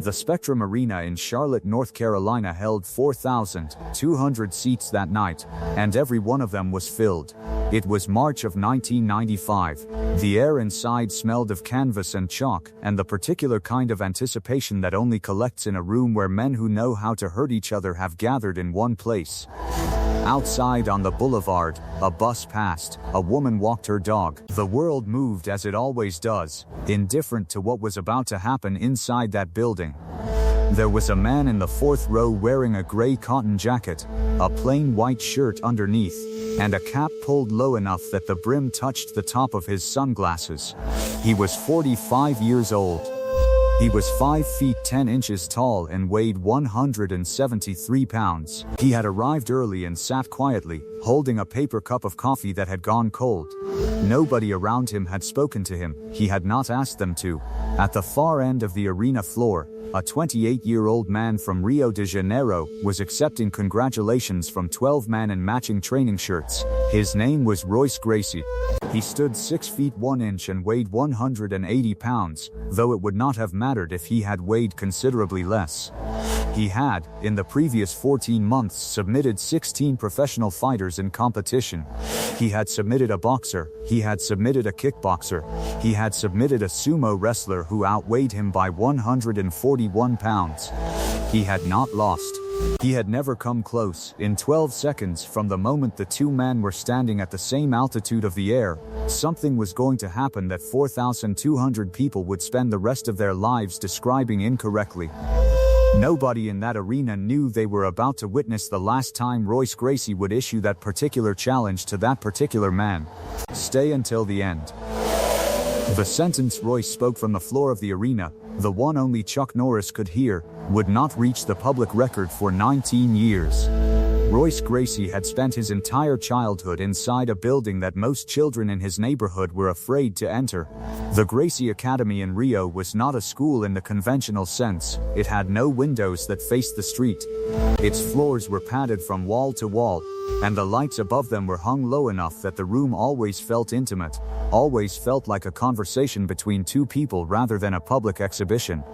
The Spectrum Arena in Charlotte, North Carolina held 4,200 seats that night, and every one of them was filled. It was March of 1995. The air inside smelled of canvas and chalk, and the particular kind of anticipation that only collects in a room where men who know how to hurt each other have gathered in one place. Outside on the boulevard, a bus passed. A woman walked her dog. The world moved as it always does, indifferent to what was about to happen inside that building. There was a man in the fourth row wearing a gray cotton jacket, a plain white shirt underneath, and a cap pulled low enough that the brim touched the top of his sunglasses. He was 45 years old. He was 5 feet 10 inches tall and weighed 173 pounds. He had arrived early and sat quietly, holding a paper cup of coffee that had gone cold. Nobody around him had spoken to him. He had not asked them to. At the far end of the arena floor, a 28-year-old man from Rio de Janeiro was accepting congratulations from 12 men in matching training shirts. His name was Royce Gracie. He stood 6 feet 1 inch and weighed 180 pounds, though it would not have mattered if he had weighed considerably less. He had, in the previous 14 months, submitted 16 professional fighters in competition. He had submitted a boxer, he had submitted a kickboxer, he had submitted a sumo wrestler who outweighed him by 141 pounds. He had not lost. He had never come close. In 12 seconds from the moment the two men were standing at the same altitude of the air, something was going to happen that 4,200 people would spend the rest of their lives describing incorrectly. Nobody in that arena knew they were about to witness the last time Royce Gracie would issue that particular challenge to that particular man. Stay until the end. The sentence Royce spoke from the floor of the arena, the one only Chuck Norris could hear, would not reach the public record for 19 years. Royce Gracie had spent his entire childhood inside a building that most children in his neighborhood were afraid to enter. The Gracie Academy in Rio was not a school in the conventional sense. It had no windows that faced the street. Its floors were padded from wall to wall, and the lights above them were hung low enough that the room always felt intimate, always felt like a conversation between two people rather than a public exhibition.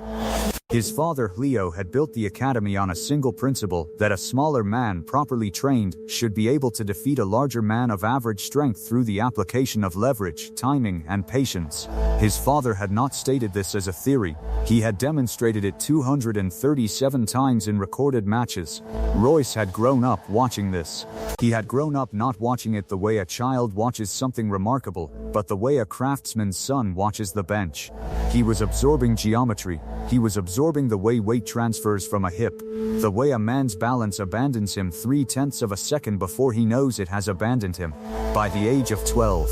His father, Leo, had built the academy on a single principle, that a smaller man properly trained should be able to defeat a larger man of average strength through the application of leverage, timing, and patience. His father had not stated this as a theory. He had demonstrated it 237 times in recorded matches. Royce had grown up watching this. He had grown up not watching it the way a child watches something remarkable, but the way a craftsman's son watches the bench. He was absorbing geometry. He was absorbing the way weight transfers from a hip, the way a man's balance abandons him 0.3 of a second before he knows it has abandoned him. By the age of 12,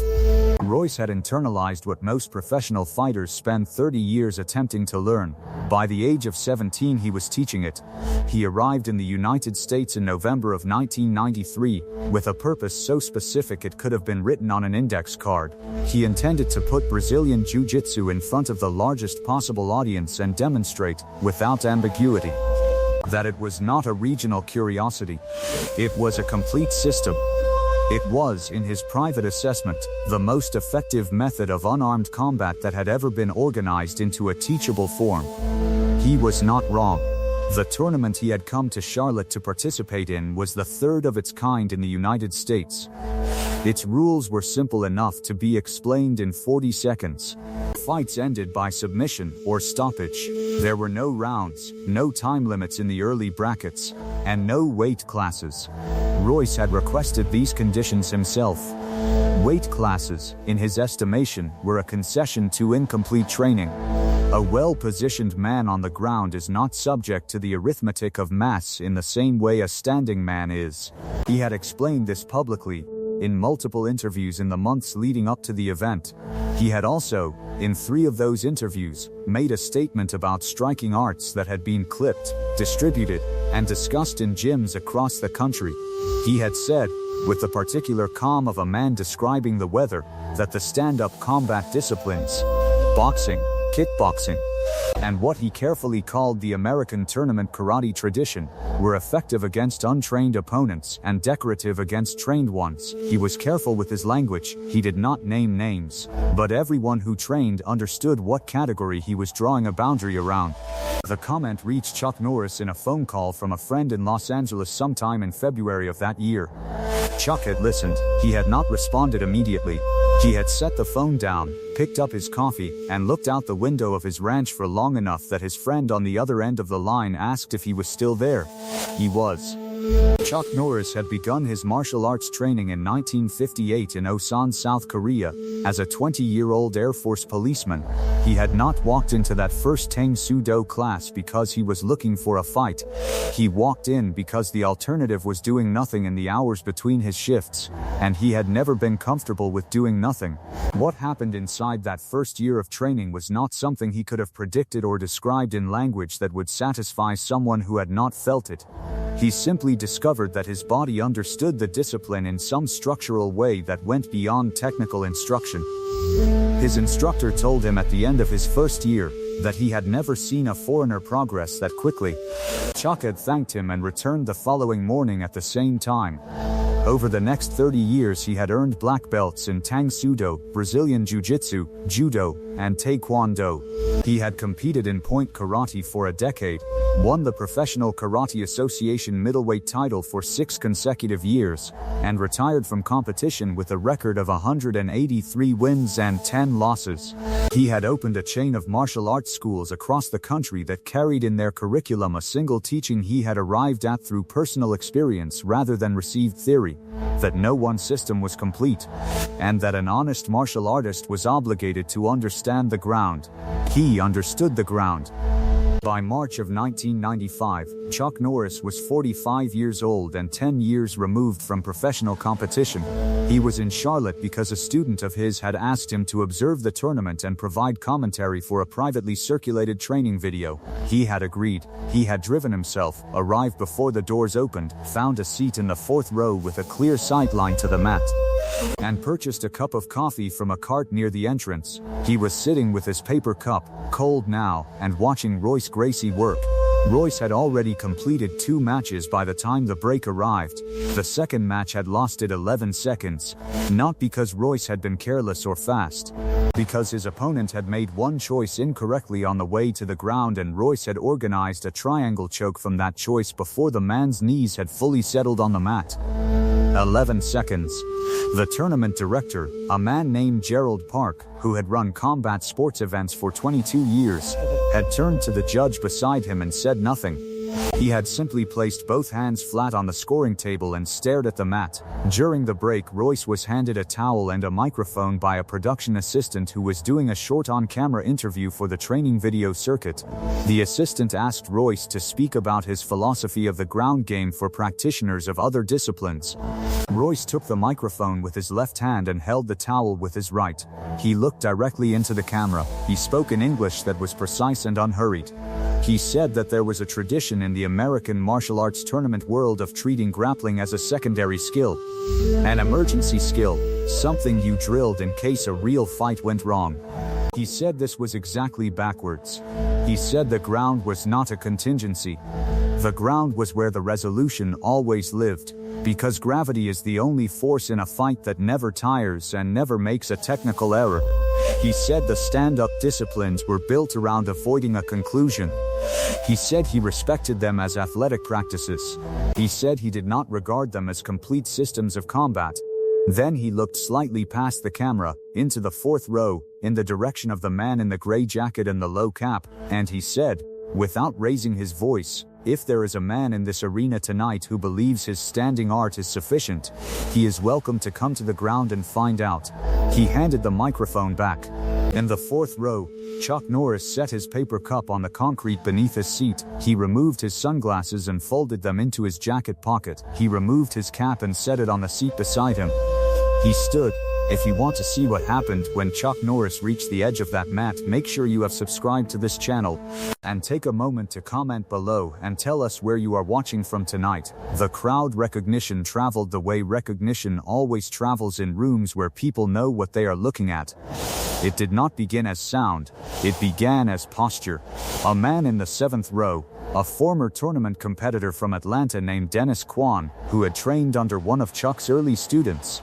Royce had internalized what most professional fighters spend 30 years attempting to learn. By the age of 17, he was teaching it. He arrived in the United States in November of 1993, with a purpose so specific it could have been written on an index card. He intended to put Brazilian Jiu-Jitsu in front of the largest possible audience and demonstrate, without ambiguity, that it was not a regional curiosity. It was a complete system. It was, in his private assessment, the most effective method of unarmed combat that had ever been organized into a teachable form. He was not wrong. The tournament he had come to Charlotte to participate in was the third of its kind in the United States. Its rules were simple enough to be explained in 40 seconds. Fights ended by submission or stoppage. There were no rounds, no time limits in the early brackets, and no weight classes. Royce had requested these conditions himself. Weight classes, in his estimation, were a concession to incomplete training. A well-positioned man on the ground is not subject to the arithmetic of mass in the same way a standing man is. He had explained this publicly, in multiple interviews in the months leading up to the event. He had also, in 3 of those interviews, made a statement about striking arts that had been clipped, distributed, and discussed in gyms across the country. He had said, with the particular calm of a man describing the weather, that the stand-up combat disciplines, boxing, kickboxing, and what he carefully called the American tournament karate tradition, were effective against untrained opponents and decorative against trained ones. He was careful with his language. He did not name names, but everyone who trained understood what category he was drawing a boundary around. The comment reached Chuck Norris in a phone call from a friend in Los Angeles sometime in February of that year. Chuck had listened. He had not responded immediately. He had set the phone down, picked up his coffee, and looked out the window of his ranch for long enough that his friend on the other end of the line asked if he was still there. He was. Chuck Norris had begun his martial arts training in 1958 in Osan, South Korea, as a 20-year-old Air Force policeman. He had not walked into that first Tang Soo Do class because he was looking for a fight. He walked in because the alternative was doing nothing in the hours between his shifts, and he had never been comfortable with doing nothing. What happened inside that first year of training was not something he could have predicted or described in language that would satisfy someone who had not felt it. He simply discovered that his body understood the discipline in some structural way that went beyond technical instruction. His instructor told him at the end of his first year that he had never seen a foreigner progress that quickly. Chuck had thanked him and returned the following morning at the same time. Over the next 30 years he had earned black belts in Tang Soo Do, Brazilian Jiu-Jitsu, Judo, and Taekwondo. He had competed in point karate for a decade, won the Professional Karate Association middleweight title for 6 consecutive years, and retired from competition with a record of 183 wins and 10 losses. He had opened a chain of martial arts schools across the country that carried in their curriculum a single teaching he had arrived at through personal experience rather than received theory, that no one system was complete, and that an honest martial artist was obligated to understand the ground. He understood the ground. By March of 1995, Chuck Norris was 45 years old and 10 years removed from professional competition. He was in Charlotte because a student of his had asked him to observe the tournament and provide commentary for a privately circulated training video. He had agreed. He had driven himself, arrived before the doors opened, found a seat in the 4th row with a clear sight line to the mat, and purchased a cup of coffee from a cart near the entrance. He was sitting with his paper cup, cold now, and watching Royce Gracie work. Royce had already completed 2 matches by the time the break arrived. The second match had lasted 11 seconds. Not because Royce had been careless or fast. Because his opponent had made one choice incorrectly on the way to the ground and Royce had organized a triangle choke from that choice before the man's knees had fully settled on the mat. 11 seconds. The tournament director, a man named Gerald Park, who had run combat sports events for 22 years, had turned to the judge beside him and said nothing. He had simply placed both hands flat on the scoring table and stared at the mat. During the break, Royce was handed a towel and a microphone by a production assistant who was doing a short on-camera interview for the training video circuit. The assistant asked Royce to speak about his philosophy of the ground game for practitioners of other disciplines. Royce took the microphone with his left hand and held the towel with his right. He looked directly into the camera. He spoke in English that was precise and unhurried. He said that there was a tradition in the American martial arts tournament world of treating grappling as a secondary skill, an emergency skill, something you drilled in case a real fight went wrong. He said this was exactly backwards. He said the ground was not a contingency. The ground was where the resolution always lived, because gravity is the only force in a fight that never tires and never makes a technical error. He said the stand-up disciplines were built around avoiding a conclusion. He said he respected them as athletic practices. He said he did not regard them as complete systems of combat. Then he looked slightly past the camera, into the 4th row, in the direction of the man in the gray jacket and the low cap, and he said, without raising his voice, "If there is a man in this arena tonight who believes his standing art is sufficient, he is welcome to come to the ground and find out." He handed the microphone back. In the 4th row, Chuck Norris set his paper cup on the concrete beneath his seat. He removed his sunglasses and folded them into his jacket pocket. He removed his cap and set it on the seat beside him. He stood, If you want to see what happened when Chuck Norris reached the edge of that mat, make sure you have subscribed to this channel. And take a moment to comment below and tell us where you are watching from tonight. The crowd recognition traveled the way recognition always travels in rooms where people know what they are looking at. It did not begin as sound, it began as posture. A man in the 7th row, a former tournament competitor from Atlanta named Dennis Kwan, who had trained under one of Chuck's early students,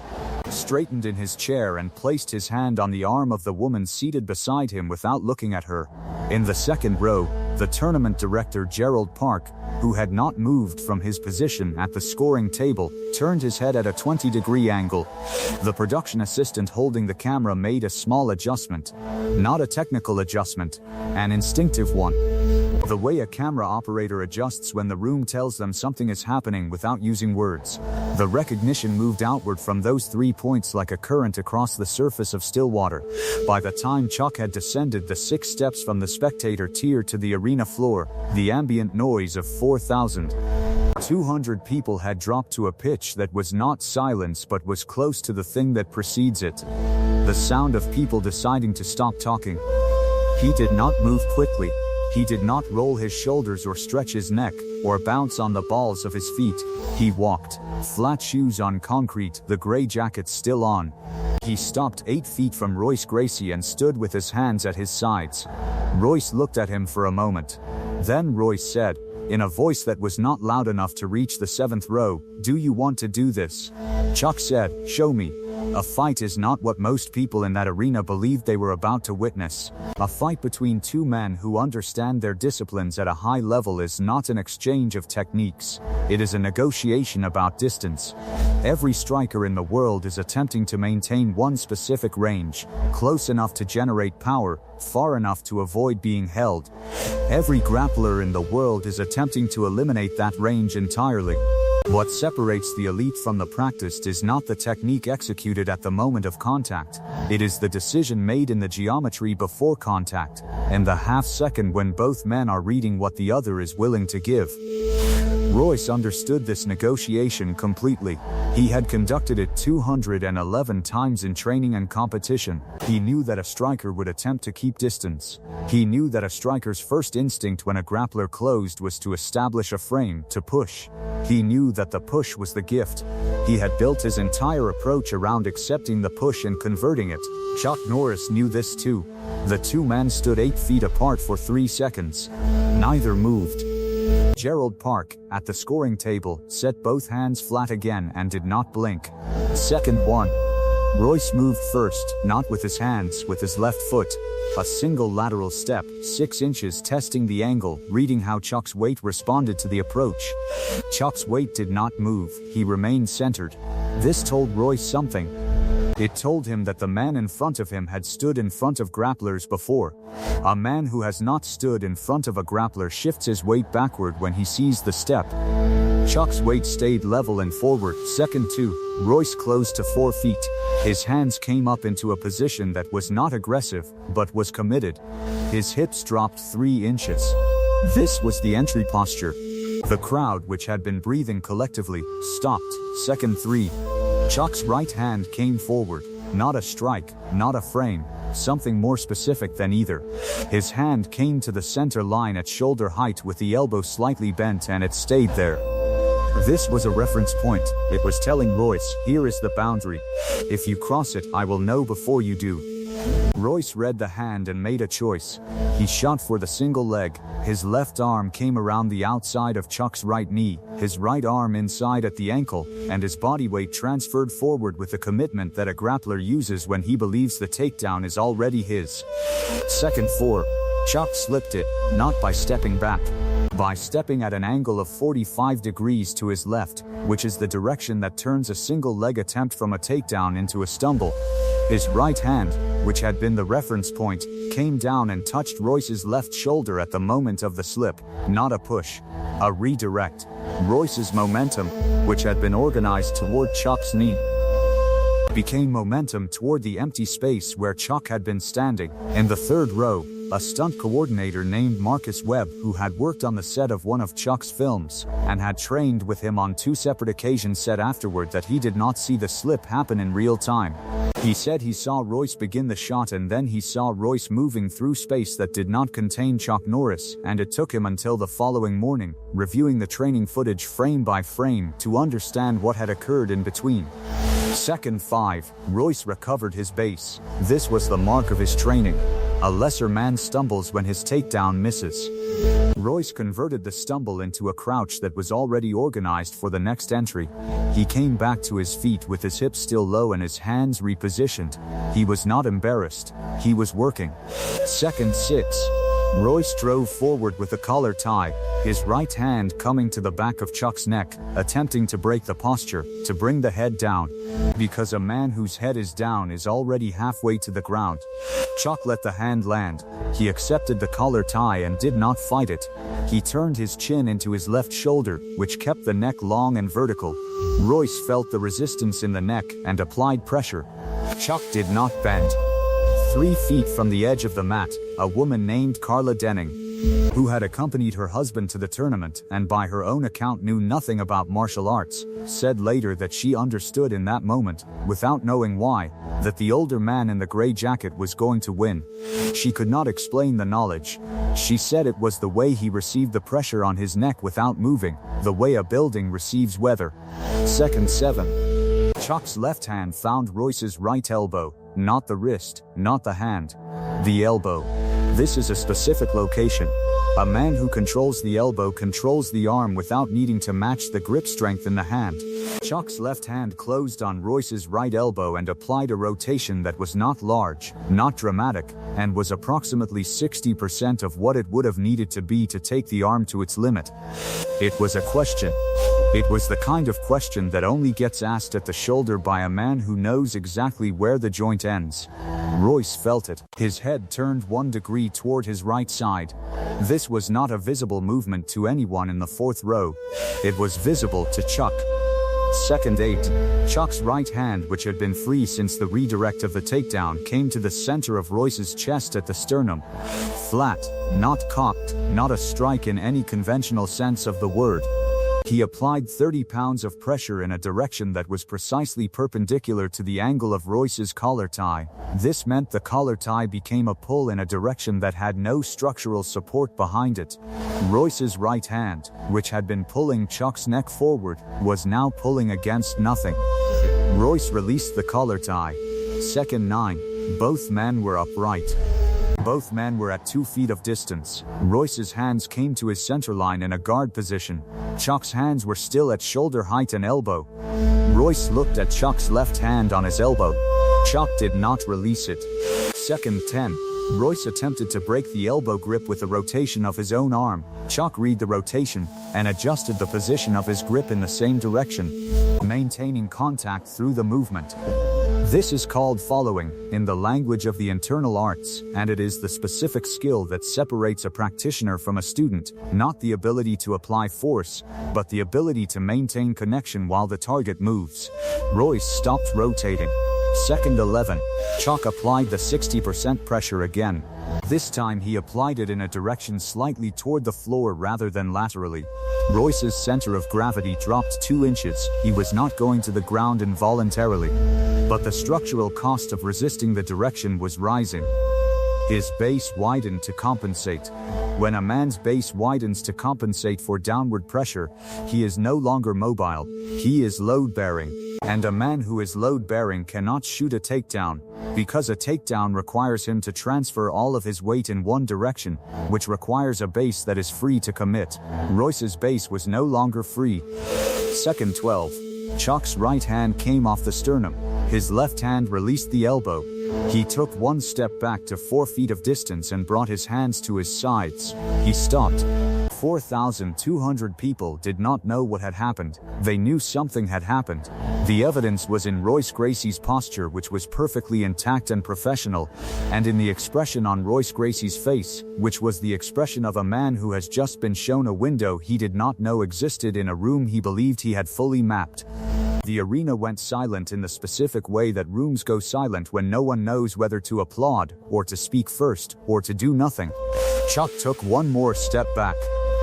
straightened in his chair and placed his hand on the arm of the woman seated beside him without looking at her. In the 2nd row, the tournament director Gerald Park, who had not moved from his position at the scoring table, turned his head at a 20-degree angle. The production assistant holding the camera made a small adjustment. Not a technical adjustment, an instinctive one. The way a camera operator adjusts when the room tells them something is happening without using words. The recognition moved outward from those 3 points like a current across the surface of still water. By the time Chuck had descended the 6 steps from the spectator tier to the arena floor, the ambient noise of 4,200 people had dropped to a pitch that was not silence but was close to the thing that precedes it. The sound of people deciding to stop talking. He did not move quickly. He did not roll his shoulders or stretch his neck, or bounce on the balls of his feet. He walked, flat shoes on concrete, the gray jacket still on. He stopped 8 feet from Royce Gracie and stood with his hands at his sides. Royce looked at him for a moment. Then Royce said, in a voice that was not loud enough to reach the 7th row, "Do you want to do this?" Chuck said, "Show me." A fight is not what most people in that arena believed they were about to witness. A fight between 2 men who understand their disciplines at a high level is not an exchange of techniques. It is a negotiation about distance. Every striker in the world is attempting to maintain one specific range, close enough to generate power, far enough to avoid being held. Every grappler in the world is attempting to eliminate that range entirely. What separates the elite from the practiced is not the technique executed at the moment of contact. It is the decision made in the geometry before contact, and the half second when both men are reading what the other is willing to give. Royce understood this negotiation completely. He had conducted it 211 times in training and competition. He knew that a striker would attempt to keep distance. He knew that a striker's first instinct when a grappler closed was to establish a frame, to push. He knew that the push was the gift. He had built his entire approach around accepting the push and converting it. Chuck Norris knew this too. The 2 men stood 8 feet apart for 3 seconds. Neither moved. Gerald Park, at the scoring table, set both hands flat again and did not blink. Second one. Royce moved first, not with his hands, with his left foot. A single lateral step, 6 inches, testing the angle, reading how Chuck's weight responded to the approach. Chuck's weight did not move, he remained centered. This told Royce something. It told him that the man in front of him had stood in front of grapplers before. A man who has not stood in front of a grappler shifts his weight backward when he sees the step. Chuck's weight stayed level and forward. Second 2, Royce closed to 4 feet. His hands came up into a position that was not aggressive, but was committed. His hips dropped 3 inches. This was the entry posture. The crowd, which had been breathing collectively, stopped. Second 3. Chuck's right hand came forward. Not a strike, not a frame, something more specific than either. His hand came to the center line at shoulder height with the elbow slightly bent, and it stayed there. This was a reference point. It was telling Royce, here is the boundary. If you cross it, I will know before you do. Royce read the hand and made a choice. He shot for the single leg. His left arm came around the outside of Chuck's right knee, his right arm inside at the ankle, and his body weight transferred forward with the commitment that a grappler uses when he believes the takedown is already his. Second 4. Chuck slipped it, not by stepping back, by stepping at an angle of 45 degrees to his left, which is the direction that turns a single leg attempt from a takedown into a stumble. His right hand, which had been the reference point, came down and touched Royce's left shoulder at the moment of the slip. Not a push, a redirect. Royce's momentum, which had been organized toward Chuck's knee, became momentum toward the empty space where Chuck had been standing. In the 3rd row, a stunt coordinator named Marcus Webb who had worked on the set of one of Chuck's films, and had trained with him on 2 separate occasions, said afterward that he did not see the slip happen in real time. He said he saw Royce begin the shot and then he saw Royce moving through space that did not contain Chuck Norris, and it took him until the following morning, reviewing the training footage frame by frame, to understand what had occurred in between. Second 5. Royce recovered his base. This was the mark of his training. A lesser man stumbles when his takedown misses. Royce converted the stumble into a crouch that was already organized for the next entry. He came back to his feet with his hips still low and his hands repositioned. He was not embarrassed. He was working. Second 6. Royce drove forward with a collar tie, his right hand coming to the back of Chuck's neck, attempting to break the posture, to bring the head down. Because a man whose head is down is already halfway to the ground. Chuck let the hand land. He accepted the collar tie and did not fight it. He turned his chin into his left shoulder, which kept the neck long and vertical. Royce felt the resistance in the neck and applied pressure. Chuck did not bend. 3 feet from the edge of the mat, a woman named Carla Denning, who had accompanied her husband to the tournament and by her own account knew nothing about martial arts, said later that she understood in that moment, without knowing why, that the older man in the gray jacket was going to win. She could not explain the knowledge. She said it was the way he received the pressure on his neck without moving, the way a building receives weather. Second 7. Chuck's left hand found Royce's right elbow, not the wrist, not the hand. The elbow. This is a specific location. A man who controls the elbow controls the arm without needing to match the grip strength in the hand. Chuck's left hand closed on Royce's right elbow and applied a rotation that was not large, not dramatic, and was approximately 60% of what it would have needed to be to take the arm to its limit. It was a question. It was the kind of question that only gets asked at the shoulder by a man who knows exactly where the joint ends. Royce felt it. His head turned 1 degree toward his right side. This was not a visible movement to anyone in the 4th row. It was visible to Chuck. Second 8. Chuck's right hand, which had been free since the redirect of the takedown, came to the center of Royce's chest at the sternum. Flat, not cocked, not a strike in any conventional sense of the word. He applied 30 pounds of pressure in a direction that was precisely perpendicular to the angle of Royce's collar tie. This meant the collar tie became a pull in a direction that had no structural support behind it. Royce's right hand, which had been pulling Chuck's neck forward, was now pulling against nothing. Royce released the collar tie. Second 9. Both men were upright. Both men were at 2 feet of distance. Royce's hands came to his centerline in a guard position. Chuck's hands were still at shoulder height and elbow. Royce looked at Chuck's left hand on his elbow. Chuck did not release it. Second 10. Royce attempted to break the elbow grip with a rotation of his own arm. Chuck read the rotation and adjusted the position of his grip in the same direction, maintaining contact through the movement. This is called following, in the language of the internal arts, and it is the specific skill that separates a practitioner from a student, not the ability to apply force, but the ability to maintain connection while the target moves. Royce stopped rotating. Second 11. Chuck applied the 60% pressure again. This time he applied it in a direction slightly toward the floor rather than laterally. Royce's center of gravity dropped 2 inches. He was not going to the ground involuntarily. But the structural cost of resisting the direction was rising. His base widened to compensate. When a man's base widens to compensate for downward pressure, he is no longer mobile. He is load-bearing. And a man who is load-bearing cannot shoot a takedown, because a takedown requires him to transfer all of his weight in one direction, which requires a base that is free to commit. Royce's base was no longer free. Second 12. Chuck's right hand came off the sternum. His left hand released the elbow. He took 1 step back to 4 feet of distance and brought his hands to his sides. He stopped. 4,200 people did not know what had happened. They knew something had happened. The evidence was in Royce Gracie's posture, which was perfectly intact and professional, and in the expression on Royce Gracie's face, which was the expression of a man who has just been shown a window he did not know existed in a room he believed he had fully mapped. The arena went silent in the specific way that rooms go silent when no one knows whether to applaud, or to speak first, or to do nothing. Chuck took one more step back.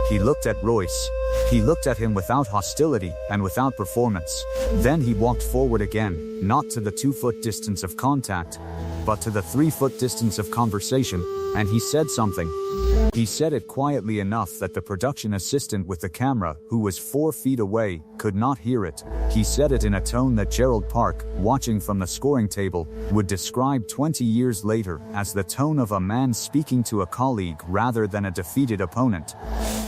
He looked at Royce. He looked at him without hostility and without performance. Then he walked forward again, not to the 2-foot distance of contact, but to the 3-foot distance of conversation, and he said something. He said it quietly enough that the production assistant with the camera, who was 4 feet away, could not hear it. He said it in a tone that Gerald Park, watching from the scoring table, would describe 20 years later as the tone of a man speaking to a colleague rather than a defeated opponent.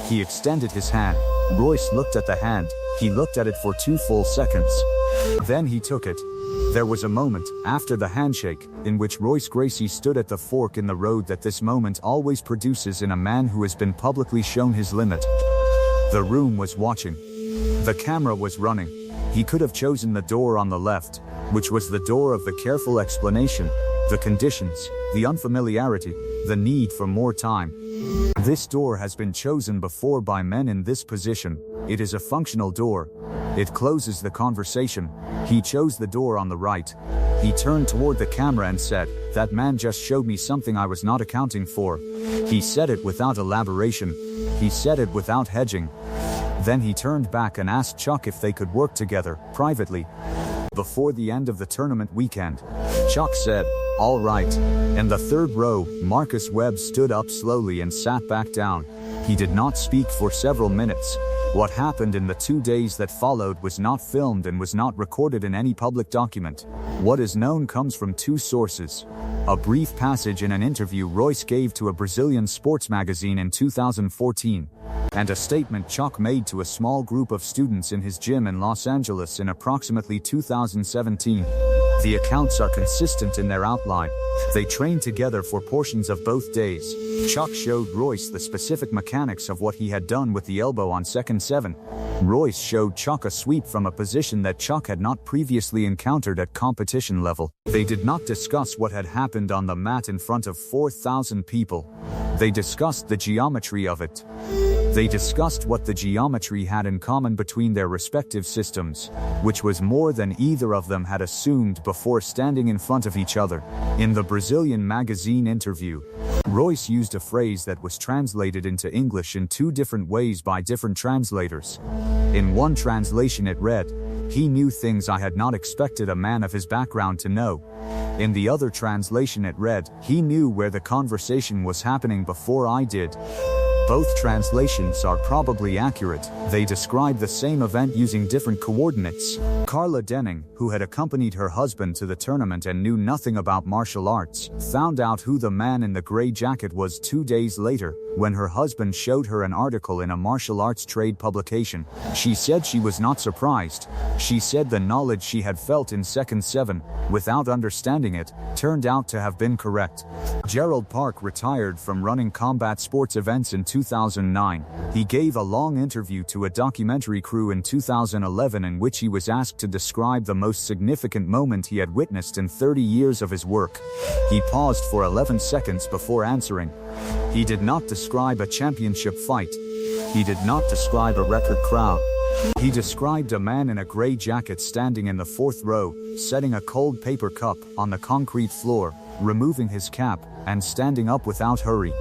He extended his hand. Royce looked at the hand. He looked at it for 2 full seconds. Then he took it. There was a moment, after the handshake, in which Royce Gracie stood at the fork in the road that this moment always produces in a man who has been publicly shown his limit. The room was watching. The camera was running. He could have chosen the door on the left, which was the door of the careful explanation, the conditions, the unfamiliarity, the need for more time. This door has been chosen before by men in this position. It is a functional door. It closes the conversation. He chose the door on the right. He turned toward the camera and said, "That man just showed me something I was not accounting for." He said it without elaboration. He said it without hedging. Then he turned back and asked Chuck if they could work together, privately. Before the end of the tournament weekend, Chuck said, "All right." In the 3rd row, Marcus Webb stood up slowly and sat back down. He did not speak for several minutes. What happened in the 2 days that followed was not filmed and was not recorded in any public document. What is known comes from 2 sources. A brief passage in an interview Royce gave to a Brazilian sports magazine in 2014, and a statement Chuck made to a small group of students in his gym in Los Angeles in approximately 2017. The accounts are consistent in their outline. They trained together for portions of both days. Chuck showed Royce the specific mechanics of what he had done with the elbow on second 7. Royce showed Chuck a sweep from a position that Chuck had not previously encountered at competition level. They did not discuss what had happened on the mat in front of 4,000 people. They discussed the geometry of it. They discussed what the geometry had in common between their respective systems, which was more than either of them had assumed before standing in front of each other. In the Brazilian magazine interview, Royce used a phrase that was translated into English in 2 different ways by different translators. In one translation it read, "He knew things I had not expected a man of his background to know." In the other translation it read, "He knew where the conversation was happening before I did." Both translations are probably accurate. They describe the same event using different coordinates. Carla Denning, who had accompanied her husband to the tournament and knew nothing about martial arts, found out who the man in the gray jacket was 2 days later, when her husband showed her an article in a martial arts trade publication. She said she was not surprised. She said the knowledge she had felt in second 7, without understanding it, turned out to have been correct. Gerald Park retired from running combat sports events in 2009. He gave a long interview to a documentary crew in 2011 in which he was asked to describe the most significant moment he had witnessed in 30 years of his work. He paused for 11 seconds before answering. He did not describe a championship fight. He did not describe a record crowd. He described a man in a gray jacket standing in the 4th row, setting a cold paper cup on the concrete floor, removing his cap, and standing up without hurry.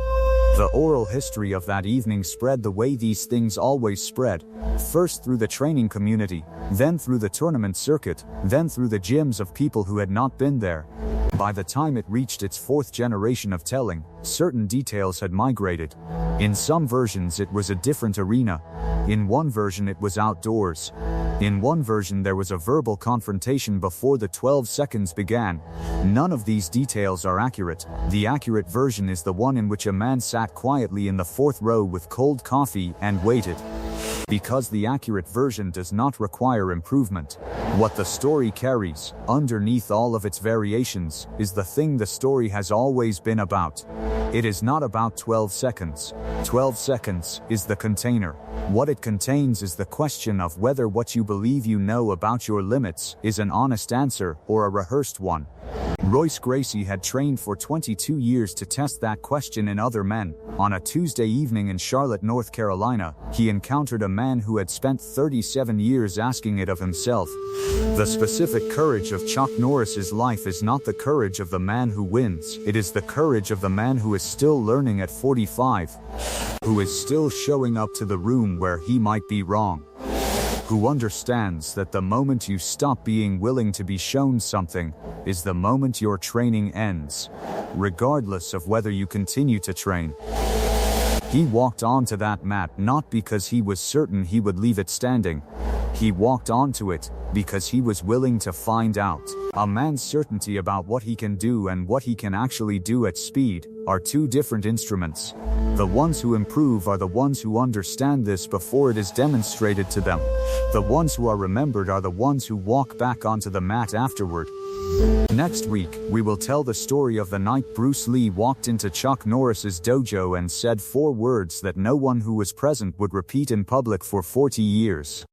The oral history of that evening spread the way these things always spread, first through the training community, then through the tournament circuit, then through the gyms of people who had not been there. By the time it reached its 4th generation of telling, certain details had migrated. In some versions it was a different arena. In one version it was outdoors. In one version there was a verbal confrontation before the 12 seconds began. None of these details are accurate. The accurate version is the one in which a man sat quietly in the 4th row with cold coffee and waited. Because the accurate version does not require improvement. What the story carries, underneath all of its variations, is the thing the story has always been about. It is not about 12 seconds. 12 seconds is the container. What it contains is the question of whether what you believe you know about your limits is an honest answer or a rehearsed one. Royce Gracie had trained for 22 years to test that question in other men. On a Tuesday evening in Charlotte, North Carolina, he encountered a man who had spent 37 years asking it of himself. The specific courage of Chuck Norris's life is not the courage of the man who wins. It is the courage of the man who is still learning at 45, who is still showing up to the room where he might be wrong, who understands that the moment you stop being willing to be shown something is the moment your training ends, regardless of whether you continue to train. He walked onto that mat not because he was certain he would leave it standing. He walked onto it because he was willing to find out. A man's certainty about what he can do and what he can actually do at speed are two different instruments. The ones who improve are the ones who understand this before it is demonstrated to them. The ones who are remembered are the ones who walk back onto the mat afterward. Next week, we will tell the story of the night Bruce Lee walked into Chuck Norris's dojo and said 4 words that no one who was present would repeat in public for 40 years.